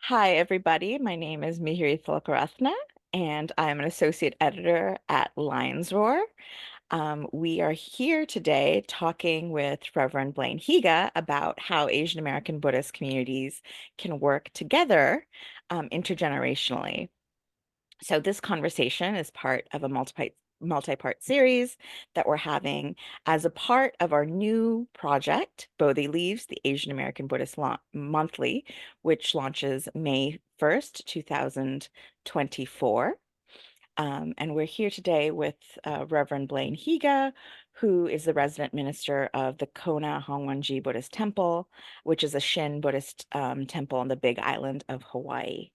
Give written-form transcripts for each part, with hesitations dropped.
Hi, everybody. My name is Mihiri Tillakaratne, and I'm an associate editor at Lions Roar. We are here today talking with Reverend Blayne Higa about how Asian American Buddhist communities can work together intergenerationally. So this conversation is part of a multi-part series that we're having as a part of our new project, Bodhi Leaves, the Asian American Buddhist Monthly, which launches May 1st, 2024. And we're here today with Reverend Blayne Higa, who is the resident minister of the Kona Hongwanji Buddhist Temple, which is a Shin Buddhist temple on the Big Island of Hawaii.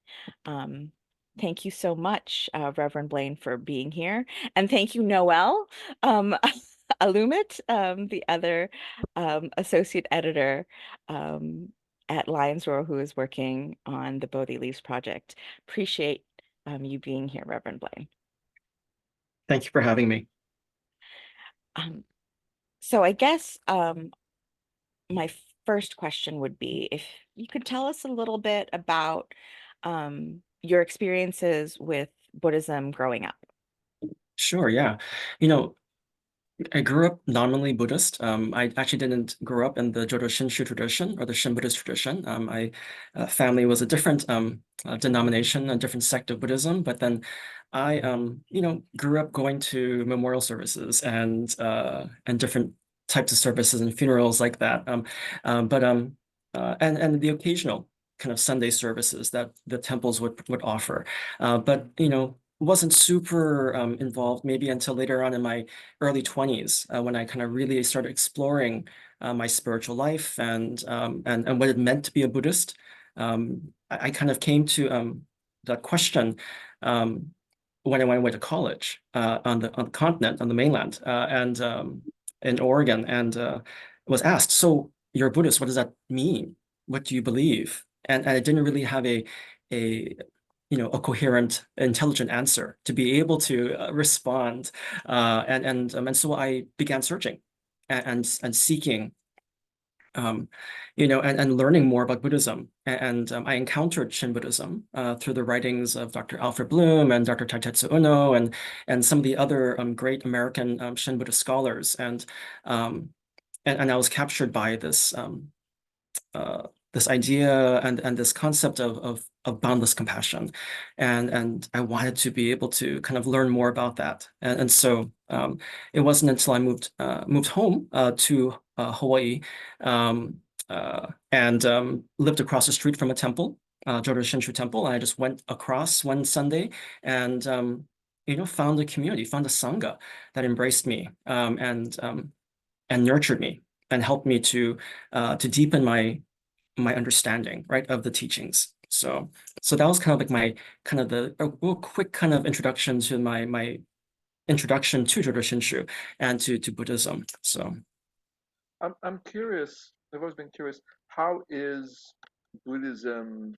Um, Thank you so much, Reverend Blayne, for being here. And thank you, Noel, um, Alumit, the other associate editor at Lions Roar, who is working on the Bodhi Leaves project. Appreciate you being here, Reverend Blayne. Thank you for having me. Um, so I guess my first question would be if you could tell us a little bit about your experiences with Buddhism growing up. Sure, yeah. You know, I grew up nominally Buddhist. I actually didn't grow up in the Jodo Shinshu tradition or the Shin Buddhist tradition. My family was a different denomination, a different sect of Buddhism. But then I, grew up going to memorial services and different types of services and funerals like that. And the occasional kind of Sunday services that the temples would offer. But wasn't super involved maybe until later on in my early 20s when I kind of really started exploring my spiritual life and what it meant to be a Buddhist. I kind of came to that question when I went to college on the continent, on the mainland, and in Oregon, and was asked, "So you're a Buddhist? What does that mean? What do you believe?" And I didn't really have a a coherent, intelligent answer to be able to respond. And so I began searching and seeking, and learning more about Buddhism. And I encountered Shin Buddhism through the writings of Dr. Alfred Bloom and Dr. Taitetsu Uno and some of the other great American Shin Buddhist scholars. And I was captured by this idea and this concept of boundless compassion, and I wanted to be able to kind of learn more about that. And so it wasn't until I moved home to Hawaii, and lived across the street from a temple, Jodo Shinshu Temple. And I just went across one Sunday and found a community, found a sangha that embraced me, and nurtured me and helped me to deepen my understanding, right, of the teachings. So that was kind of like my kind of a real quick kind of introduction to my introduction to Jodo Shinshu and to Buddhism. So I'm curious. I've always been curious. How is Buddhism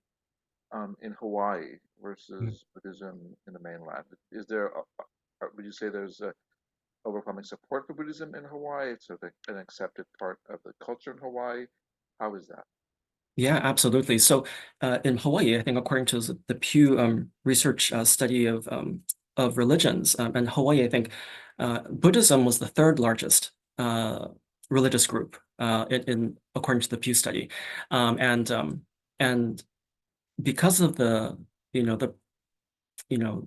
in Hawaii versus Buddhism in the mainland? Is there, would you say there's a overwhelming support for Buddhism in Hawaii? It's sort of an accepted part of the culture in Hawaii. How is that? yeah, absolutely. So in Hawaii, I think according to the Pew research study of religions, in Hawaii, I think Buddhism was the third largest religious group in according to the Pew study, and because of you know the you know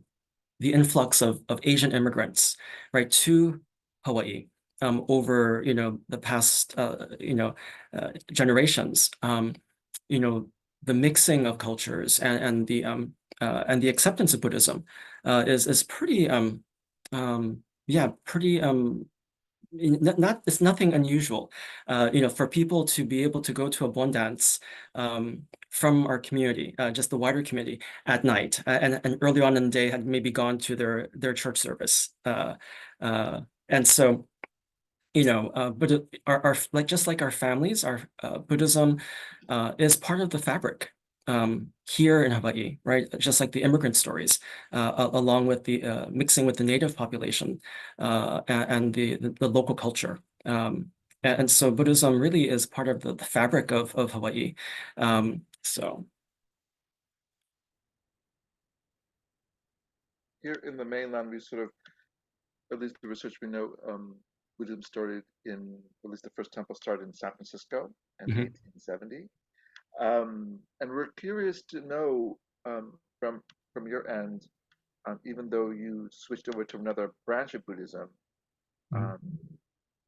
the influx of Asian immigrants, right, to Hawaii over the past generations. You know, the mixing of cultures and the acceptance of Buddhism is pretty yeah, pretty not it's nothing unusual, for people to be able to go to a bon dance from our community, just the wider community at night, and early on in the day had maybe gone to their church service, and so but our like just like our families, our Buddhism is part of the fabric here in Hawaii, right? Just like the immigrant stories, along with the mixing with the native population and the local culture. And so Buddhism really is part of the fabric of Hawaii. So here in the mainland, we sort of, at least the research we know, Buddhism started in, at least the first temple started in San Francisco in Hmm. 1870. And we're curious to know, from your end, even though you switched over to another branch of Buddhism, um,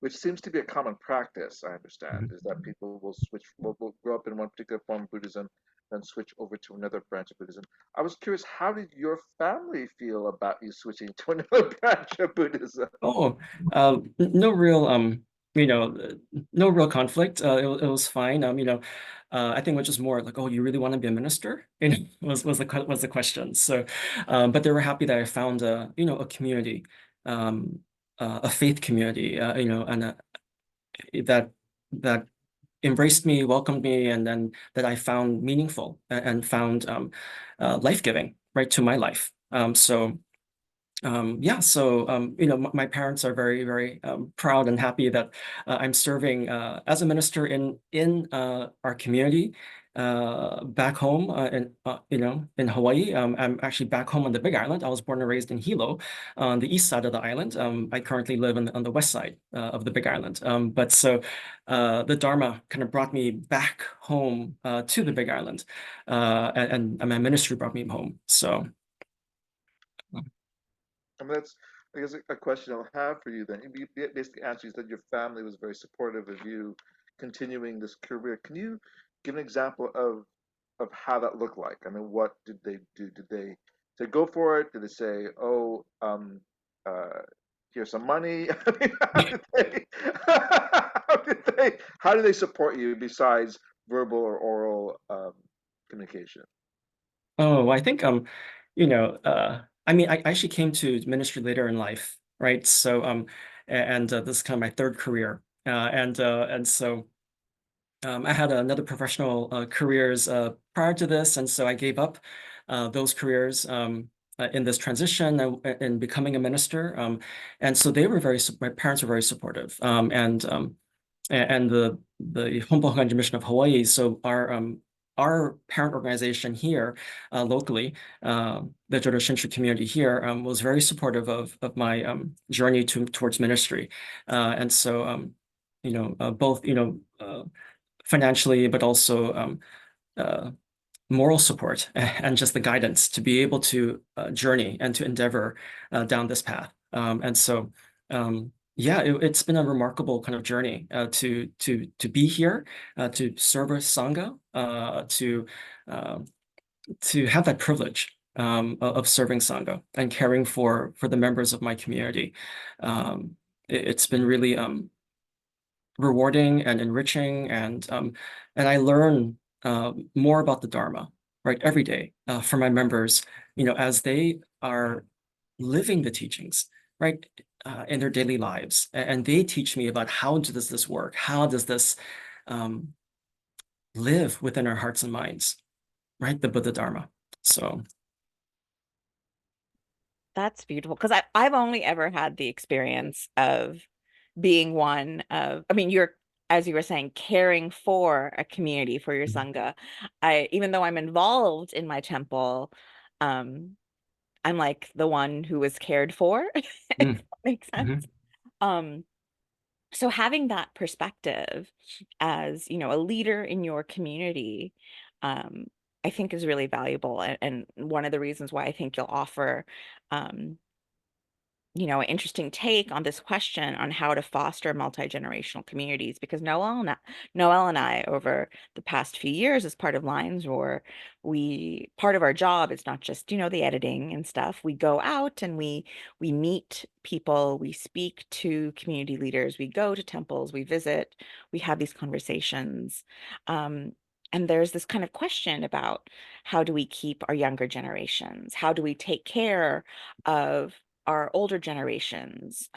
which seems to be a common practice, I understand, is that people will will grow up in one particular form of Buddhism, then switch over to another branch of Buddhism. I was curious, how did your family feel about you switching to another branch of Buddhism? Oh, no real you know, no real conflict. It was fine. I think it was just more like, oh, you really want to be a minister? Was the question. So, but they were happy that I found a community, a faith community, and that that embraced me, welcomed me, and then that I found meaningful and found life-giving, right, to my life. Yeah, so my parents are very, very proud and happy that I'm serving as a minister in our community back home in Hawaii. I'm actually back home on the Big Island. I was born and raised in Hilo, on the east side of the island. I currently live on the west side of the Big Island. But so the Dharma kind of brought me back home to the Big Island, and my ministry brought me home. So. I mean, that's, I guess, a question I'll have for you then. You basically answered, you said your family was very supportive of you continuing this career. Can you give an example of how that looked like? I mean, what did they do? Did they say go for it? Did they say, oh, uh, here's some money? I mean, how did they support you besides verbal or oral communication? Oh, I think I mean, I actually came to ministry later in life, right? So and this is kind of my third career. And so I had another professional careers prior to this, and so I gave up those careers in this transition and becoming a minister. And so my parents were very supportive. And the Humboldt Hongwanji Mission of Hawaii. So our parent organization here locally, the Jodo Shinshu community here, was very supportive of my journey towards ministry, and so both financially, but also uh, moral support and just the guidance to be able to journey and to endeavor down this path. And so, yeah, it's been a remarkable kind of journey to be here, to serve a sangha, uh, to have that privilege of serving sangha and caring for the members of my community. It's been really rewarding and enriching, and I learn more about the Dharma, right, every day from my members, as they are living the teachings, right, in their daily lives, and they teach me about how does this work, how does this um, live within our hearts and minds, right, the Buddha Dharma. So. That's beautiful because I've only ever had the experience of being one of, I mean, you're, as you were saying, caring for a community for your Mhm. sangha. Even though I'm involved in my temple, um, I'm like the one who was cared for, if Mm. that makes sense. Mhm. Um, so having that perspective as, a leader in your community, um, I think is really valuable. And one of the reasons why I think you'll offer, um, an interesting take on this question on how to foster multi-generational communities because Noel and I over the past few years as part of Lines Roar, we part of our job is not just, the editing and stuff. We go out and we meet people, we speak to community leaders, we go to temples, we visit, we have these conversations. Um, and there's this kind of question about how do we keep our younger generations? How do we take care of our older generations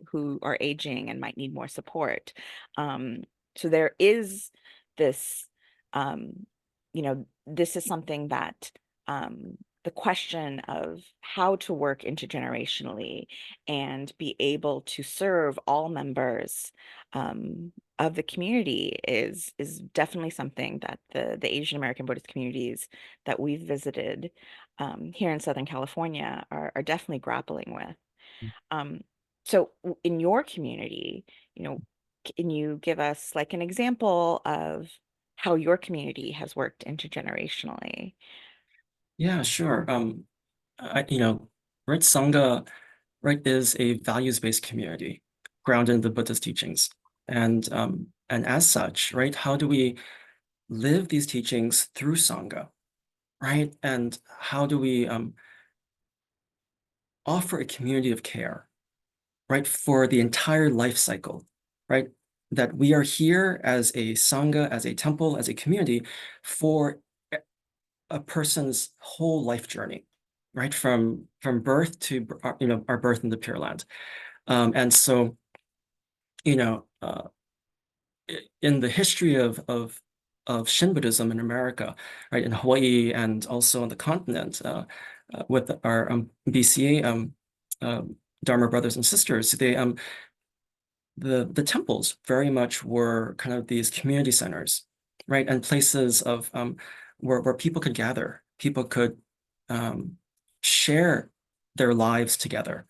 who are aging and might need more support. Um, so there is this, this is something that the question of how to work intergenerationally and be able to serve all members of the community is definitely something that the Asian American Buddhist communities that we've visited here in Southern California are definitely grappling with. Um, so in your community, you know, can you give us like an example of how your community has worked intergenerationally? Yeah, sure. You know, right, Sangha, right, is a values-based community grounded in the Buddhist teachings. And as such, right, how do we live these teachings through Sangha, right? And how do we offer a community of care, right, for the entire life cycle, right? That we are here as a Sangha, as a temple, as a community for a person's whole life journey, right? From birth to our birth in the Pure Land. And so, you know, in the history of Shin Buddhism in America, right, in Hawaii and also on the continent, with our BCA uh, Dharma brothers and sisters, the temples very much were kind of these community centers, right, and places of where people could gather, people could share their lives together,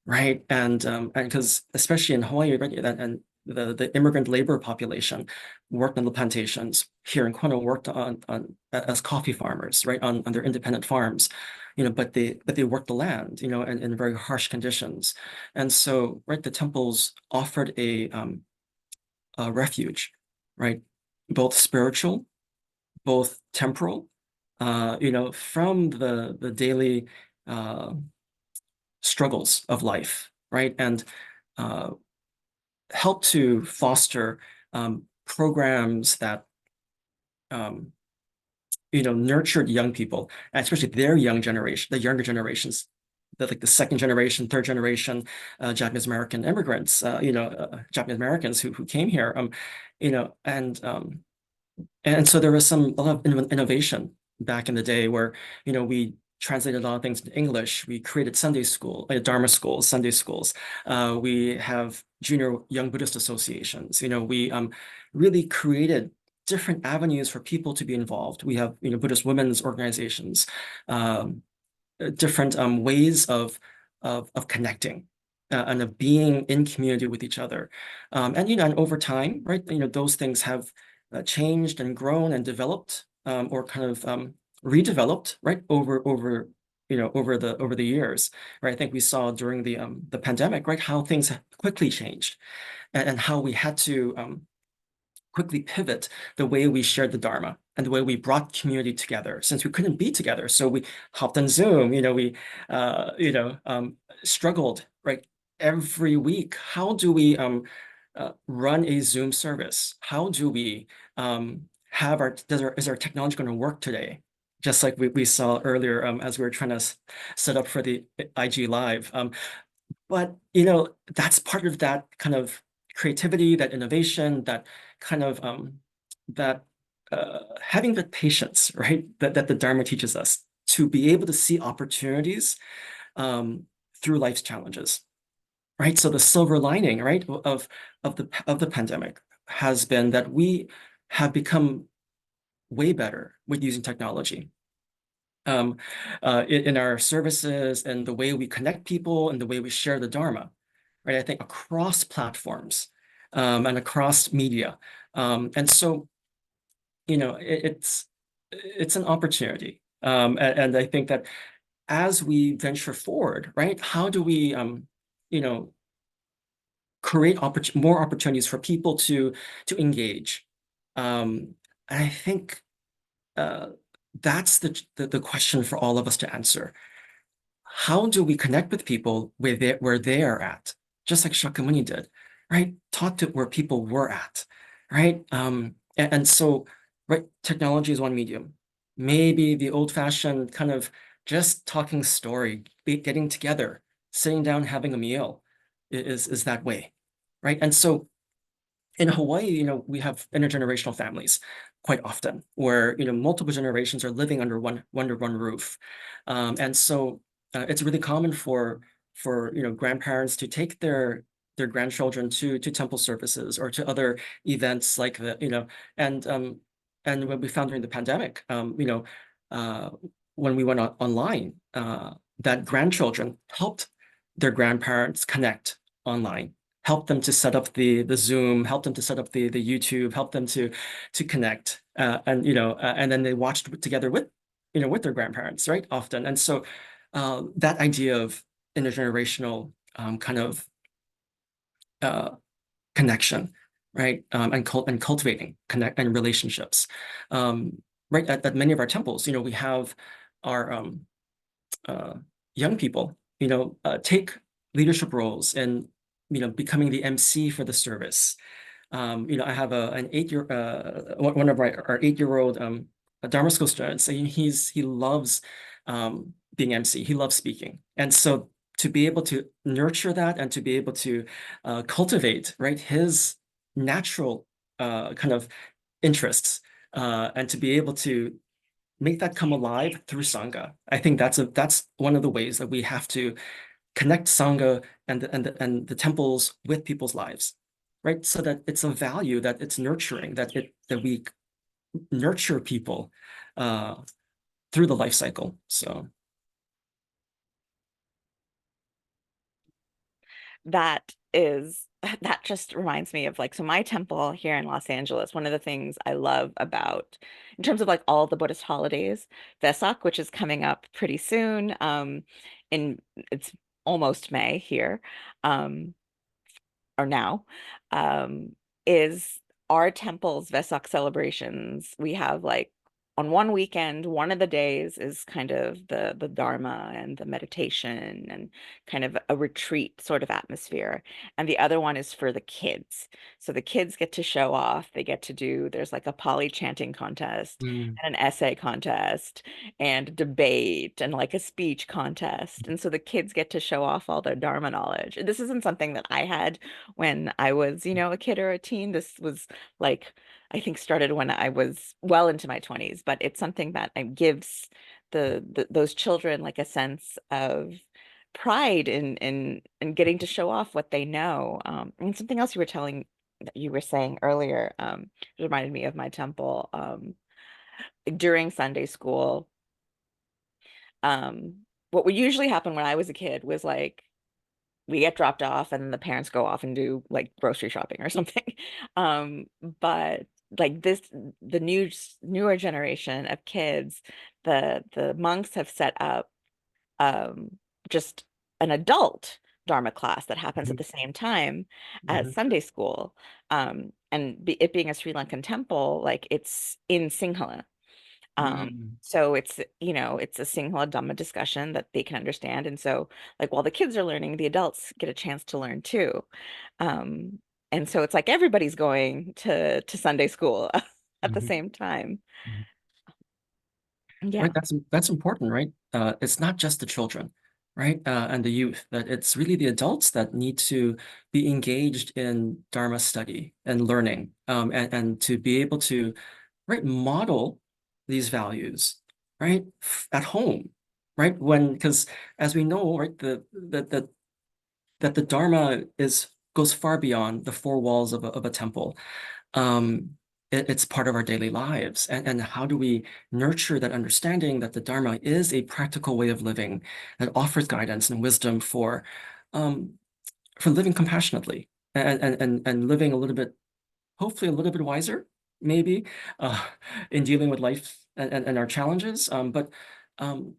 right, and because especially in Hawaii, right, and the immigrant labor population worked on the plantations here in Kona, worked on as coffee farmers, right, on their independent farms, but they worked the land, in very harsh conditions. And so, right, the temples offered a refuge, right, both spiritual, both temporal, from the daily uh, struggles of life, right, and uh, help to foster programs that um, nurtured young people, especially their young generation, the younger generations, the second generation, third generation Japanese American immigrants, Japanese Americans who came here, you know, and um, and so there was a lot of innovation back in the day where, we translated a lot of things into English. We created Sunday school, Dharma schools, Sunday schools. We have junior young Buddhist associations. We really created different avenues for people to be involved. We have, Buddhist women's organizations, um, different ways of connecting and of being in community with each other. And over time, right, those things have changed and grown and developed, or kind of redeveloped, right, over the years, right? I think we saw during the pandemic, right, how things quickly changed, and how we had to quickly pivot the way we shared the Dharma and the way we brought community together, since we couldn't be together. So we hopped on Zoom, we struggled, right, every week. How do we run a Zoom service? How do we have is our technology going to work today? Just like we saw earlier, as we were trying to set up for the IG Live. But that's part of that kind of creativity, that innovation, that kind of that having the patience, right? That the Dharma teaches us to be able to see opportunities um, through life's challenges, right? So the silver lining, right, of the pandemic has been that we have become way better with using technology. In our services and the way we connect people and the way we share the Dharma, right? I think across platforms and across media. And so, it's an opportunity. And I think that as we venture forward, right, how do we, you know, create more opportunities for people to engage? And I think uh, that's the question for all of us to answer. How do we connect with people where they are at? Just like Shakyamuni did, right? Talk to where people were at, right? And so, right, technology is one medium. Maybe the old-fashioned kind of just talking story, getting together, sitting down, having a meal is that way, right? And so in Hawaii, we have intergenerational families quite often where, multiple generations are living under one roof. And so it's really common for grandparents to take their grandchildren to temple services or to other events like and what we found during the pandemic, uh, when we went online, that grandchildren helped their grandparents connect online, help them to set up the Zoom, help them to set up the YouTube, help them to connect, and then they watched together with with their grandparents, right? Often, and so that idea of intergenerational kind of uh, connection, right? And cultivating connect and relationships, right? At many of our temples, we have our uh, young people, take leadership roles and becoming the MC for the service. I have an 8-year one of our 8-year-old Dharma school students, and he loves being MC. He loves speaking, and so to be able to nurture that and to be able to cultivate right his natural kind of interests and to be able to make that come alive through Sangha. I think that's one of the ways that we have to connect Sangha and the temples with people's lives, right? So that it's a value that it's nurturing, that we nurture people uh, through the life cycle. So That that just reminds me of like, so my temple here in Los Angeles, one of the things I love about, in terms of like all the Buddhist holidays, Vesak, which is coming up pretty soon, in it's almost May here, um, or now, um, is our temple's Vesak celebrations. We have like on one weekend, one of the days is kind of the Dharma and the meditation and kind of a retreat sort of atmosphere. And the other one is for the kids. So the kids get to show off. They get to do, there's like a Pali chanting contest mm, and an essay contest and debate and like a speech contest. And so the kids get to show off all their Dharma knowledge. This isn't something that I had when I was, a kid or a teen. This was like, I think started when I was well into my 20s, but it's something that gives those children like a sense of pride in getting to show off what they know. And something else you were saying earlier, it reminded me of my temple. During Sunday school, what would usually happen when I was a kid was like we get dropped off and the parents go off and do like grocery shopping or something. But like the newer generation of kids, the monks have set up um, just an adult Dharma class that happens at mhm, the same time as mhm, Sunday school. And it being a Sri Lankan temple, like it's in Sinhala. mm, So it's a Sinhala Dhamma discussion that they can understand. And so like while the kids are learning, the adults get a chance to learn too. Um, and so it's like everybody's going to Sunday school at the mhm, same time. mhm. Yeah. Right, that's important, right? It's not just the children, right? And the youth, that it's really the adults that need to be engaged in Dharma study and learning, and to be able to, right, model these values, right, at home, right? Because as we know, right, that the Dharma goes far beyond the four walls of a temple. um, it's part of our daily lives. And how do we nurture that understanding that the Dharma is a practical way of living that offers guidance and wisdom um, for living compassionately and living a little bit, hopefully a little bit wiser, maybe, uh, in dealing with life and our challenges. But um,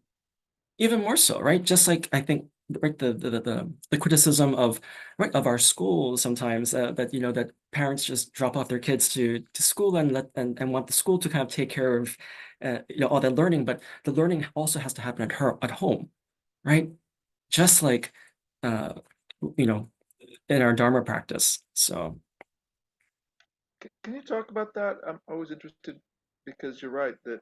even more so, right? Just like I think, right, the criticism of right of our schools sometimes, that that parents just drop off their kids to school and and want the school to kind of take care of all that learning, but the learning also has to happen at home, right? Just like uh you know in our Dharma practice. So Can you talk about that? I'm always interested because you're right that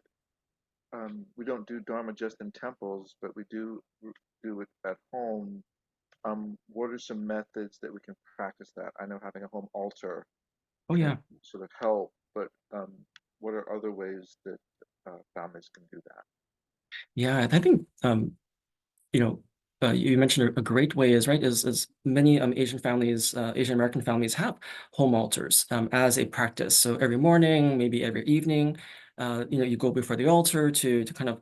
we don't do Dharma just in temples, but we do it at home. What are some methods that we can practice that? I know having a home altar oh can yeah, sort of help, but what are other ways that families can do that? yeah, I think you know, you mentioned a great way is right is many Asian families, Asian American families have home altars as a practice. So every morning, maybe every evening, you go before the altar to kind of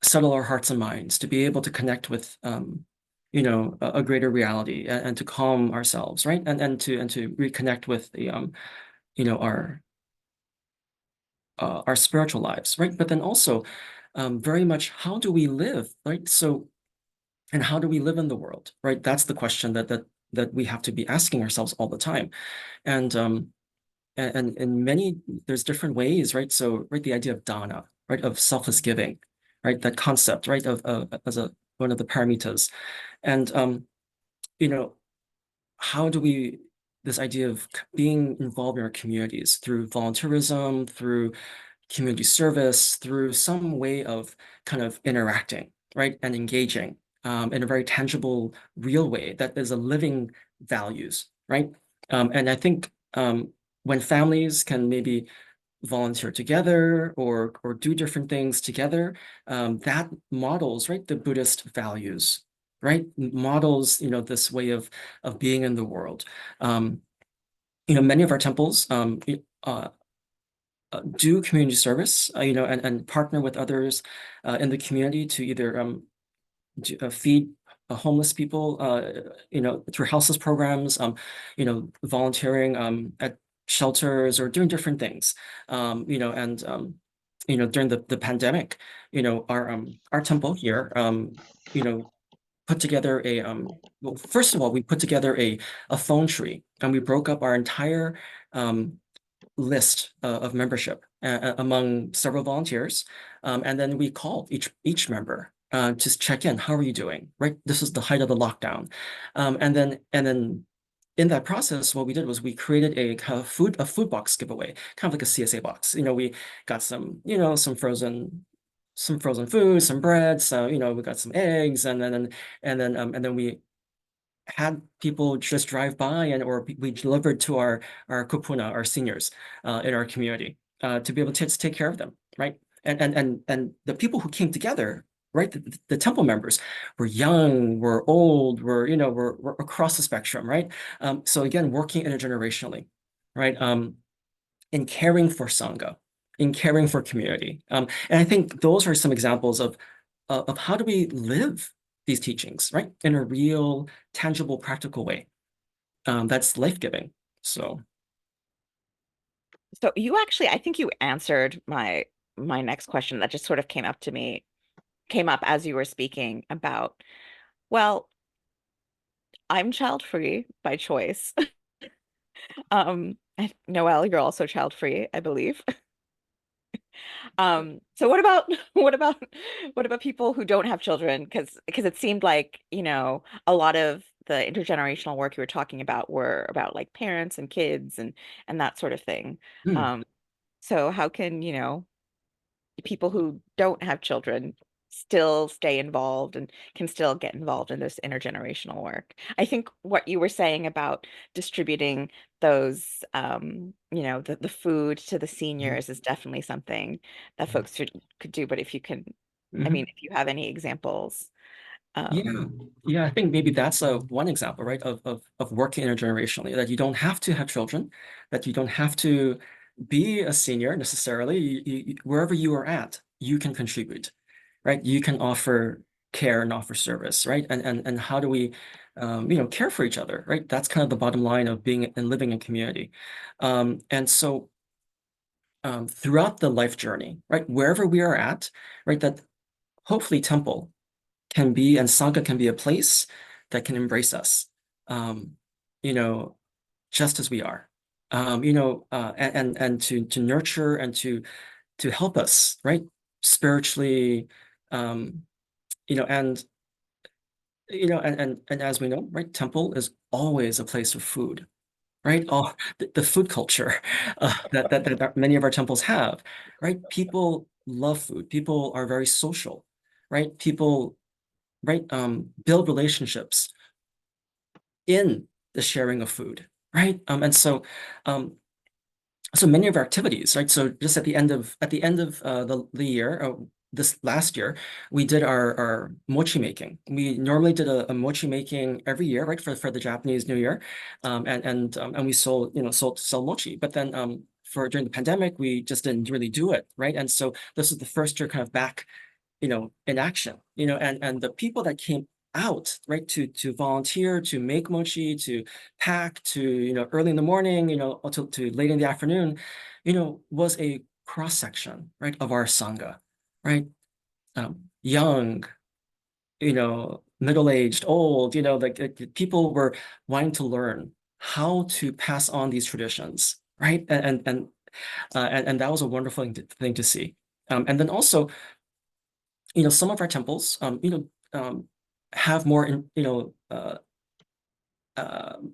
settle our hearts and minds, to be able to connect with a greater reality, and to calm ourselves, right? And to reconnect with the our spiritual lives, right? But then also very much, how do we live, right? So, and how do we live in the world, right? That's the question that we have to be asking ourselves all the time. And in many, there's different ways, right? So, right, the idea of dana, right, of selfless giving, right, that concept, right, of as a one of the paramitas. And you know, how do we, this idea of being involved in our communities through volunteerism, through community service, through some way of kind of interacting, right, and engaging in a very tangible, real way that is a living values, right? And I think when families can maybe volunteer together or do different things together, that models, right, the Buddhist values, right? Models, this way of being in the world. Many of our temples uh, do community service, and partner with others in the community to either feed homeless people, through houseless programs, volunteering at shelters or doing different things, and during the pandemic, our temple here, put together well, first of all, we put together a phone tree, and we broke up our entire list of membership among several volunteers, and then we called each member to check in. How are you doing? Right. This is the height of the lockdown, and then in that process, what we did was we created a kind of food box giveaway, kind of like a CSA box. We got some frozen food, some bread, so we got some eggs, and then we had people just drive by, or we delivered to our kupuna, our seniors in our community, to be able to take care of them, right? And the people who came together, right? The temple members were young, were old, were across the spectrum, right? So again, working intergenerationally, right? In caring for sangha, in caring for community, and I think those are some examples of how do we live these teachings, right? In a real, tangible, practical way. That's life-giving. So, So you actually, I think you answered my next question that just sort of came up as you were speaking about, well, I'm child-free by choice. Noel, you're also child-free, I believe. So what about what about people who don't have children? Because it seemed like, a lot of the intergenerational work you were talking about were about like parents and kids and that sort of thing. mm, Um, so how can, people who don't have children still stay involved and can still get involved in this intergenerational work? I think what you were saying about distributing those, the food to the mhm, seniors is definitely something that folks could do. But if you can, I mhm. mean, if you have any examples, um, Yeah, yeah. I think maybe that's a one example, right, of working intergenerationally. That you don't have to have children, that you don't have to be a senior necessarily. Wherever you are at, you can contribute, right? You can offer care and offer service, right? And how do we, care for each other, right? That's kind of the bottom line of being and living in community. And so throughout the life journey, right, wherever we are at, right, that hopefully temple can be and sangha can be a place that can embrace us, um, you know, just as we are, and to nurture and to help us, right, spiritually, um, you know, and and as we know, right, temple is always a place of food, right? All the food culture that many of our temples have, right? People love food. People are very social, right? People, right, build relationships in the sharing of food, right? Um, so many of our activities, right? So just at the end of the year, this last year, we did our mochi making. We normally did a mochi making every year, right, for the Japanese New Year, and we sold sell mochi. But then during the pandemic, we just didn't really do it, right? And so this is the first year kind of back, in action, and the people that came out, right, to volunteer, to make mochi, to pack, to, early in the morning, to late in the afternoon, was a cross section, right, of our Sangha, right? Young, middle-aged, old, like people were wanting to learn how to pass on these traditions, right? And that was a wonderful thing to see. And then also, some of our temples, have more,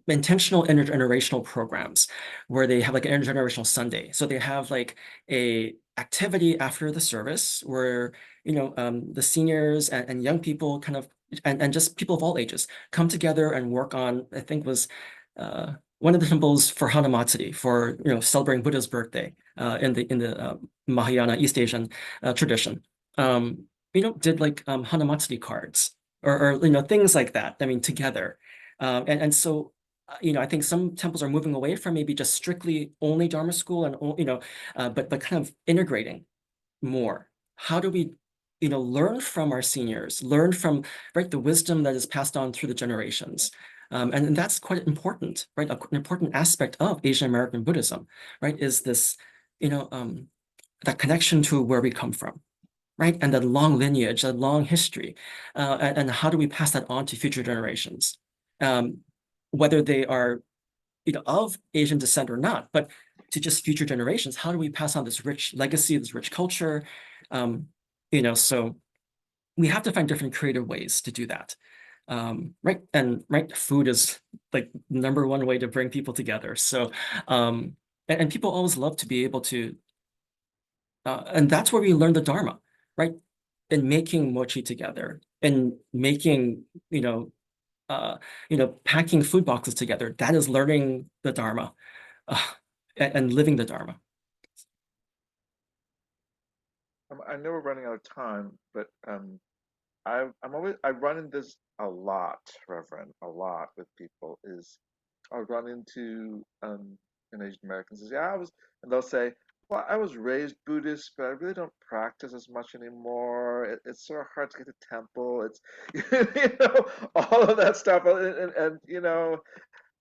intentional intergenerational programs where they have like an intergenerational Sunday. So they have like a activity after the service where, the seniors and young people kind of, and just people of all ages come together and work on, I think was one of the temples for Hanamatsuri, for, celebrating Buddha's birthday in the Mahayana East Asian tradition. Did like Hanamatsuri cards or things like that. I mean, together. And so, I think some temples are moving away from maybe just strictly only Dharma school and, but kind of integrating more. How do we, learn from our seniors, learn from, right, the wisdom that is passed on through the generations. And that's quite important, right? An important aspect of Asian American Buddhism, right, is this, that connection to where we come from, right? And that long lineage, that long history. And how do we pass that on to future generations? Whether they are, of Asian descent or not, but to just future generations, how do we pass on this rich legacy, this rich culture? So we have to find different creative ways to do that. Right. And right, food is like number one way to bring people together. So, and people always love to be able to, and that's where we learn the Dharma, right? In making mochi together, and making, packing food boxes together. That is learning the Dharma, uh, and living the Dharma. I know we're running out of time, but I run into this a lot, Reverend, a lot with people. Is I'll run into an Asian American says, yeah, and they'll say, well, I was raised Buddhist, but I really don't practice as much anymore. It's sort of hard to get to temple. It's all of that stuff, and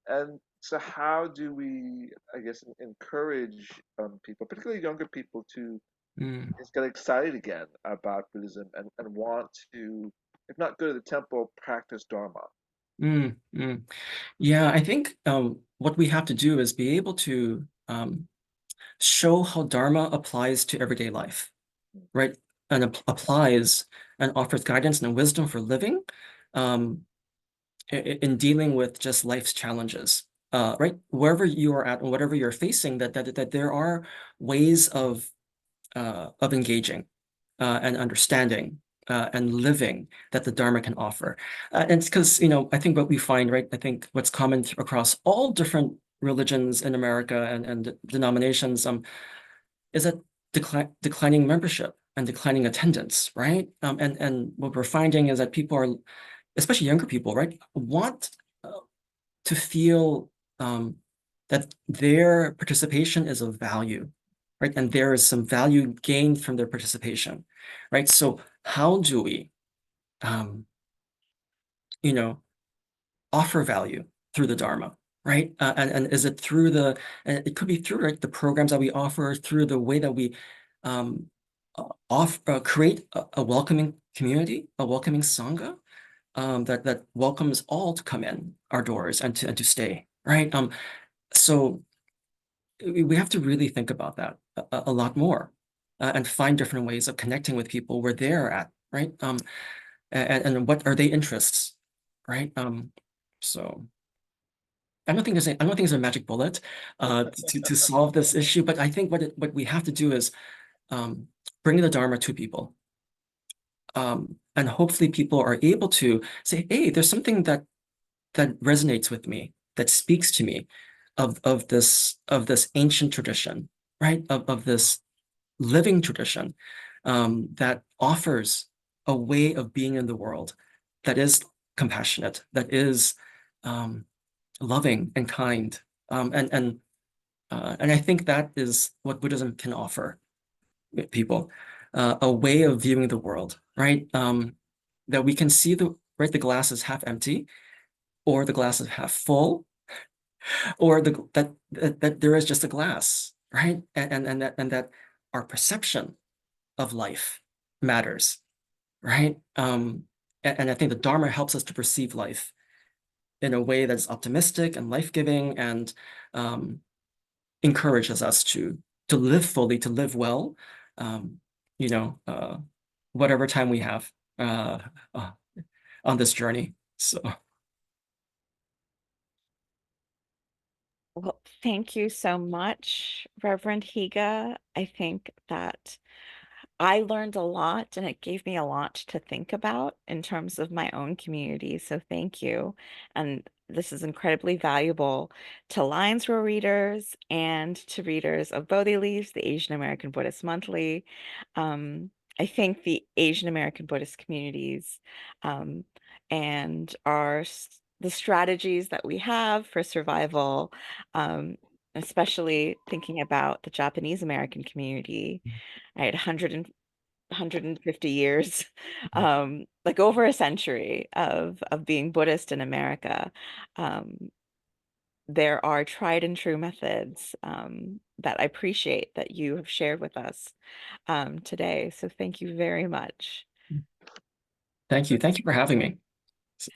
and so how do we, I guess, encourage people, particularly younger people, to Mm, just get excited again about Buddhism and want to, if not go to the temple, practice Dharma? mm, mm. Yeah, I think what we have to do is be able to show how Dharma applies to everyday life, right? And applies and offers guidance and wisdom for living, um, in dealing with just life's challenges. Right, wherever you are at and whatever you're facing, that there are ways of engaging, and understanding, and living that the Dharma can offer. And it's because, I think what we find, right, I think what's common across all different religions in America and denominations, is that declining membership and declining attendance, right? And what we're finding is that people are, especially younger people, right, want to feel that their participation is of value, right? And there is some value gained from their participation, right? So how do we, um, you know, offer value through the Dharma, right? And is it through and it could be through, right, the programs that we offer, through the way that we create a welcoming community, a welcoming Sangha, that welcomes all to come in our doors and to stay, right? So we have to really think about that a lot more, and find different ways of connecting with people where they're at, right? And what are their interests, right? So I don't think there's a magic bullet to solve this issue, but I think what we have to do is bring the Dharma to people. And hopefully people are able to say, hey, there's something that resonates with me, that speaks to me of this ancient tradition, right? Of this living tradition, that offers a way of being in the world that is compassionate, that is loving and kind, and And I think that is what Buddhism can offer people, a way of viewing the world, right? That we can see the glass is half empty, or the glass is half full, or that there is just a glass, right? And that our perception of life matters, right? And I think the Dharma helps us to perceive life in a way that's optimistic and life-giving, and encourages us to live fully, to live well, um, you know, whatever time we have uh, uh, on this journey. So, Well, thank you so much, Reverend Higa. I think that I learned a lot and it gave me a lot to think about in terms of my own community. So thank you. And this is incredibly valuable to Lines Row readers and to readers of Bodhi Leaves, the Asian American Buddhist Monthly. I think the Asian American Buddhist communities um, and the strategies that we have for survival, um, especially thinking about the Japanese American community. I had 150 years, like over a century of being Buddhist in America. Um, there are tried and true methods that I appreciate that you have shared with us today. So thank you very much. thank you for having me. So.